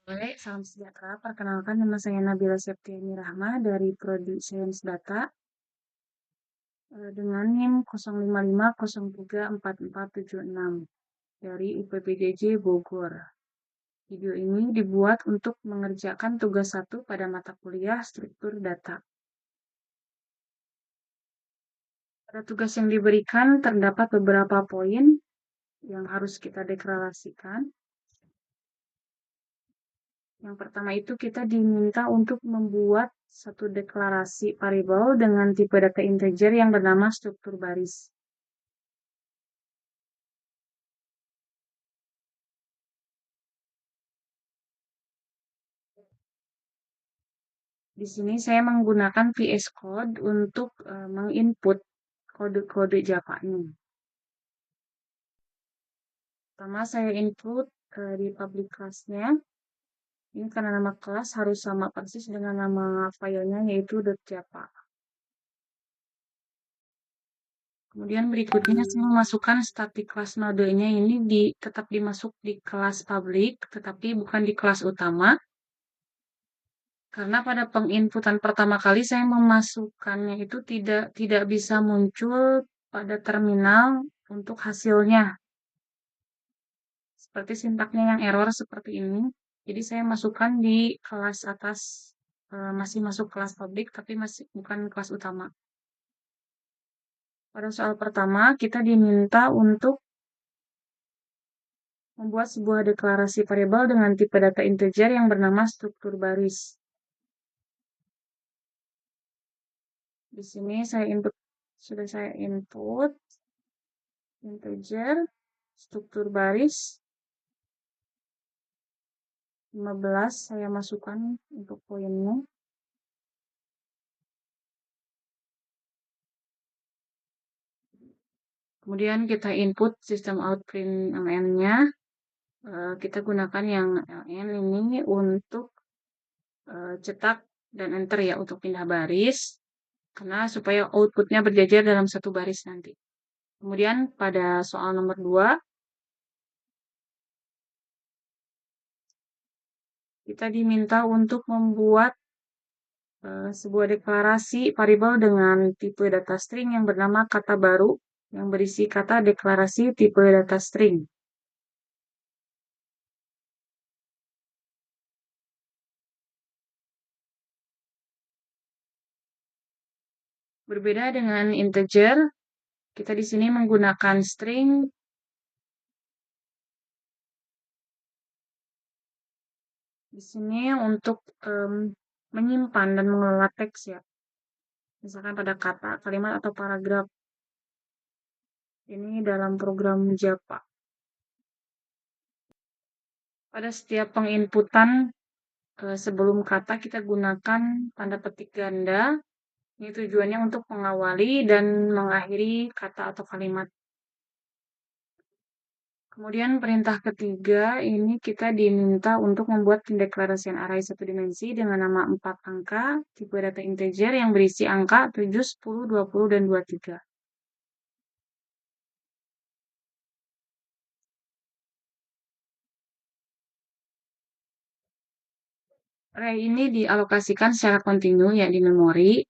Baik, salam sejahtera. Perkenalkan nama saya Nabila Septiani Rahma dari Prodi Sains Data dengan NIM 0550344476 dari UPPJJ Bogor. Video ini dibuat untuk mengerjakan tugas 1 pada mata kuliah struktur data. Pada tugas yang diberikan terdapat beberapa poin yang harus kita deklarasikan. Yang pertama itu kita diminta untuk membuat satu deklarasi variabel dengan tipe data integer yang bernama struktur baris. Di sini saya menggunakan VS Code untuk menginput kode-kode Java-nya. Pertama saya input di public class-nya. Ini karena nama kelas harus sama persis dengan nama filenya yaitu .java. Kemudian berikutnya saya memasukkan static class node-nya ini tetap dimasuk di kelas public, tetapi bukan di kelas utama. Karena pada penginputan pertama kali saya memasukkannya itu tidak bisa muncul pada terminal untuk hasilnya. Seperti sintaknya yang error seperti ini. Jadi saya masukkan di kelas atas, masih masuk kelas public tapi masih bukan kelas utama. Pada soal pertama kita diminta untuk membuat sebuah deklarasi variabel dengan tipe data integer yang bernama struktur baris. Di sini sudah saya input integer struktur baris 15 saya masukkan untuk poinnya. Kemudian kita input sistem out print ln-nya. Kita gunakan yang ln ini untuk cetak dan enter ya untuk pindah baris. Karena supaya outputnya berjajar dalam satu baris nanti. Kemudian pada soal nomor 2, kita diminta untuk membuat sebuah deklarasi variabel dengan tipe data string yang bernama kata baru yang berisi kata deklarasi tipe data string. Berbeda dengan integer, kita di sini menggunakan string. Di sini untuk menyimpan dan mengelola teks ya. Misalkan pada kata, kalimat, atau paragraf. Ini dalam program Java. Pada setiap penginputan sebelum kata kita gunakan tanda petik ganda. Ini tujuannya untuk mengawali dan mengakhiri kata atau kalimat. Kemudian perintah ketiga ini kita diminta untuk membuat pendeklarasian array satu dimensi dengan nama 4 angka, tipe data integer yang berisi angka 7, 10, 20, dan 23. Array ini dialokasikan secara kontinu ya di memori.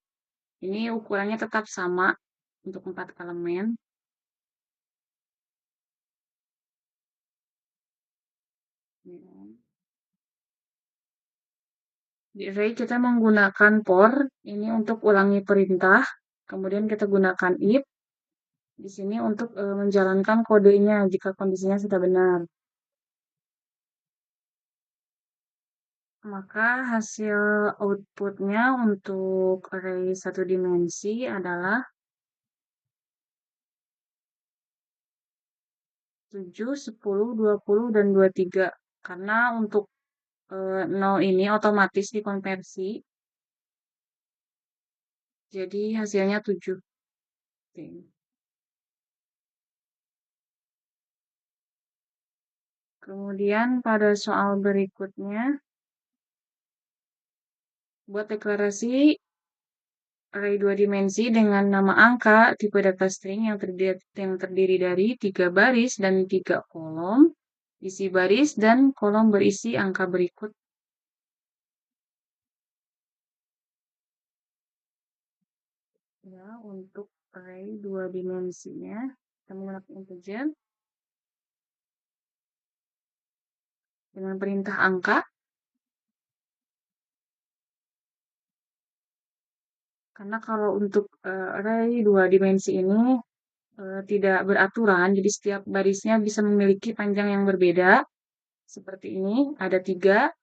Ini ukurannya tetap sama untuk 4 elemen. Di array kita menggunakan for ini untuk ulangi perintah, kemudian kita gunakan if di sini untuk menjalankan kodenya jika kondisinya sudah benar. Maka hasil outputnya untuk array satu dimensi adalah 7, 10, 20, dan 23. Karena untuk 0 ini otomatis dikonversi. Jadi hasilnya 7. Oke. Kemudian pada soal berikutnya, buat deklarasi array 2 dimensi dengan nama angka tipe data string yang terdiri dari 3 baris dan 3 kolom, isi baris dan kolom berisi angka berikut ya untuk array 2 dimensinya. Kita menggunakan integer dengan perintah angka. Karena kalau untuk array 2 dimensi ini tidak beraturan, jadi setiap barisnya bisa memiliki panjang yang berbeda. Seperti ini, ada tiga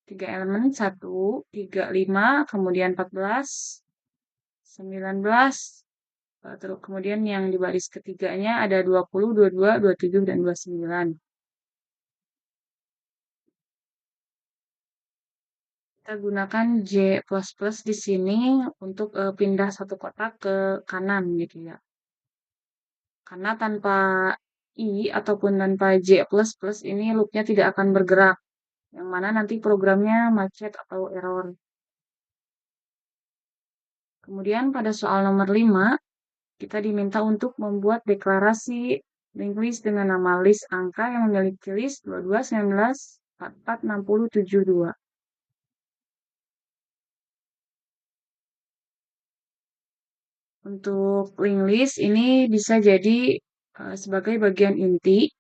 elemen, 1, 3, 5, kemudian 14, 19, terus kemudian yang di baris ketiganya ada 20, 22, 27, dan 29. Kita gunakan J++ di sini untuk pindah satu kotak ke kanan gitu ya. Karena tanpa I ataupun tanpa J++ ini loopnya tidak akan bergerak. Yang mana nanti programnya macet atau error. Kemudian pada soal nomor 5, kita diminta untuk membuat deklarasi linked list dengan nama list angka yang memiliki list 22, 19, 44, 60, 72. Untuk linked list ini bisa jadi sebagai bagian inti.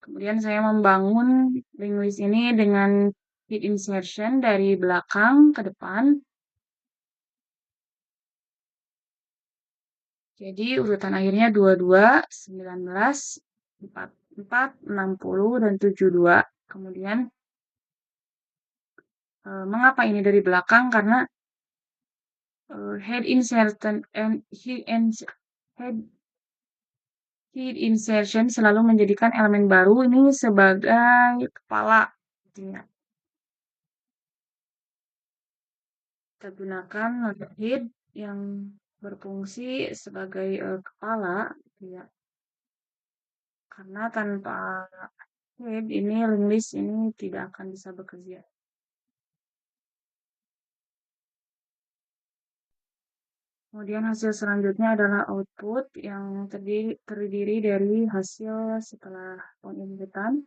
Kemudian saya membangun linked list ini dengan feed insertion dari belakang ke depan. Jadi urutan akhirnya 22, 19, 44, 60, dan 72. Kemudian mengapa ini dari belakang? Karena head insertion selalu menjadikan elemen baru ini sebagai kepala. Artinya, kita gunakan node head yang berfungsi sebagai kepala, gitu ya. Karena tanpa head ini linked list ini tidak akan bisa bekerja. Kemudian hasil selanjutnya adalah output yang terdiri dari hasil setelah penginputan.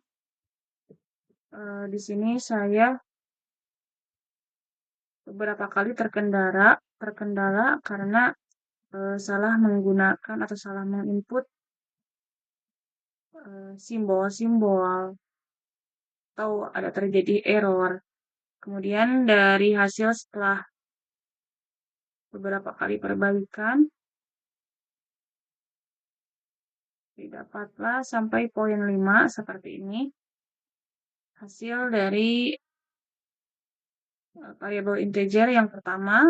Di sini saya beberapa kali terkendala karena salah menggunakan atau salah menginput simbol-simbol atau ada terjadi error. Kemudian dari hasil setelah beberapa kali perbaikan, didapatlah sampai poin 5 seperti ini. Hasil dari variabel integer yang pertama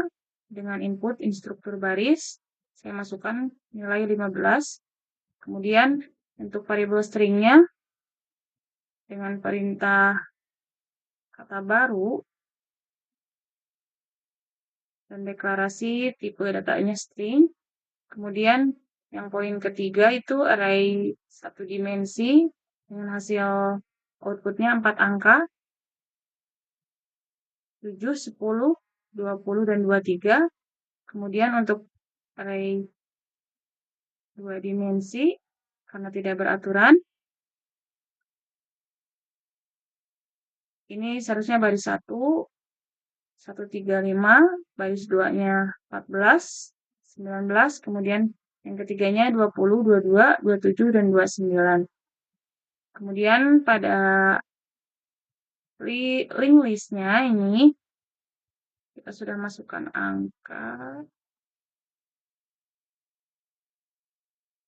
dengan input instruktur baris, saya masukkan nilai 15. Kemudian untuk variabel stringnya dengan perintah kata baru dan deklarasi tipe datanya string. Kemudian yang poin ketiga itu array satu dimensi dengan hasil outputnya 4 angka, 7, 10, 20, dan 23. Kemudian untuk array 2 dimensi, karena tidak beraturan, ini seharusnya baris 1, 135, baris 2-nya 14, 19, kemudian yang ketiganya 20, 22, 27, dan 29. Kemudian pada link listnya ini, kita sudah masukkan angka.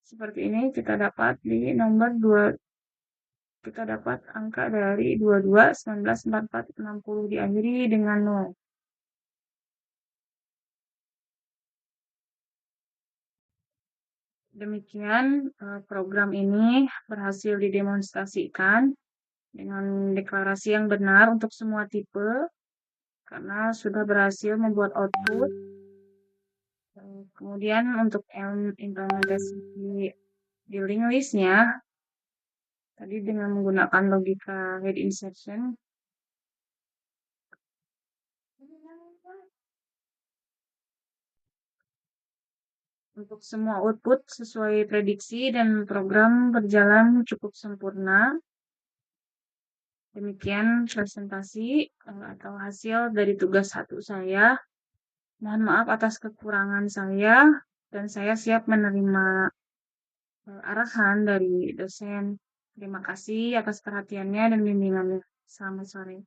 Seperti ini kita dapat di nomor 2, kita dapat angka dari 22, 19, 44, 60 diakhiri dengan 0. Demikian program ini berhasil didemonstrasikan dengan deklarasi yang benar untuk semua tipe karena sudah berhasil membuat output. Kemudian untuk implementasi di link listnya tadi dengan menggunakan logika head insertion. Untuk semua output sesuai prediksi dan program berjalan cukup sempurna. Demikian presentasi atau hasil dari tugas 1 saya. Mohon maaf atas kekurangan saya dan saya siap menerima arahan dari dosen. Terima kasih atas perhatiannya dan bimbingannya. Selamat sore.